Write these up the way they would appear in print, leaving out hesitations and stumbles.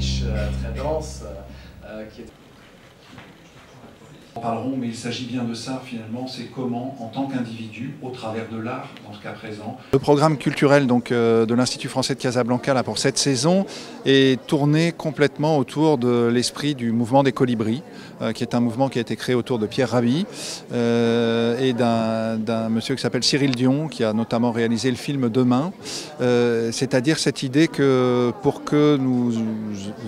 riche, très dense, qui est... En parlerons, mais il s'agit bien de ça finalement, c'est comment, en tant qu'individu, au travers de l'art, dans ce cas présent. Le programme culturel donc, de l'Institut français de Casablanca là, pour cette saison est tourné complètement autour de l'esprit du mouvement des colibris, qui est un mouvement qui a été créé autour de Pierre Rabhi et d'un monsieur qui s'appelle Cyril Dion, qui a notamment réalisé le film Demain, c'est-à-dire cette idée que pour que nous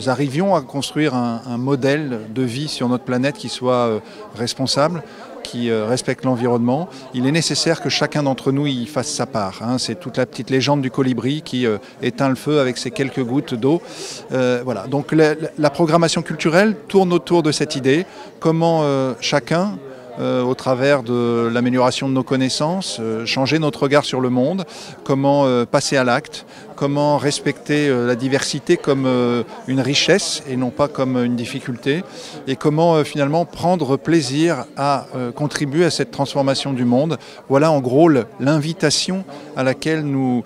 arrivions à construire un modèle de vie sur notre planète qui soit responsable, qui respecte l'environnement, il est nécessaire que chacun d'entre nous y fasse sa part. C'est toute la petite légende du colibri qui éteint le feu avec ses quelques gouttes d'eau. Voilà. Donc la programmation culturelle tourne autour de cette idée, comment chacun, au travers de l'amélioration de nos connaissances, changer notre regard sur le monde, comment passer à l'acte, comment respecter la diversité comme une richesse et non pas comme une difficulté, et comment finalement prendre plaisir à contribuer à cette transformation du monde. Voilà en gros l'invitation à laquelle nous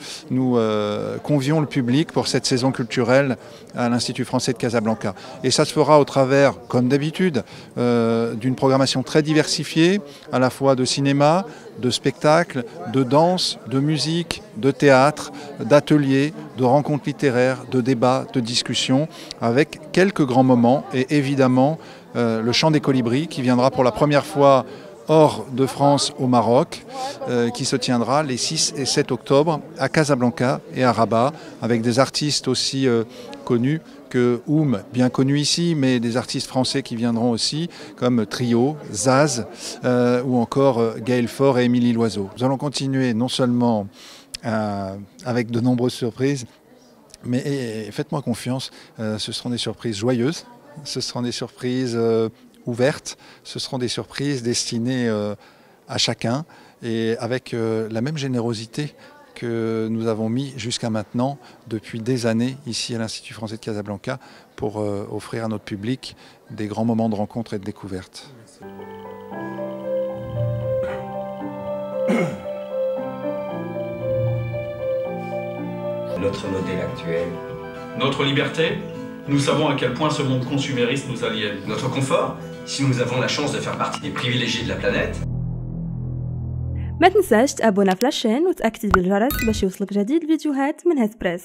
convions le public pour cette saison culturelle à l'Institut français de Casablanca. Et ça se fera au travers, comme d'habitude, d'une programmation très diversifiée, à la fois de cinéma, de spectacles, de danse, de musique, de théâtre, d'ateliers, de rencontres littéraires, de débats, de discussions, avec quelques grands moments et évidemment le chant des colibris qui viendra pour la première fois hors de France au Maroc, qui se tiendra les 6 et 7 octobre à Casablanca et à Rabat, avec des artistes aussi connus que Oum, bien connu ici, mais des artistes français qui viendront aussi, comme Trio, Zaz, ou encore Gaël Faure et Émilie Loiseau. Nous allons continuer non seulement avec de nombreuses surprises, mais faites-moi confiance, ce seront des surprises joyeuses, ce seront des surprises ouvertes, ce seront des surprises destinées à chacun et avec la même générosité que nous avons mis jusqu'à maintenant depuis des années ici à l'Institut français de Casablanca pour offrir à notre public des grands moments de rencontre et de découverte. Notre modèle actuel. Notre liberté, nous savons à quel point ce monde consumériste nous aliène. Notre confort, si nous avons la chance de faire partie des privilégiés de la planète. ما تنساش تابونا في لاشين وتأكد بالجرس باش يوصلك جديد فيديوهات من هاد بريس.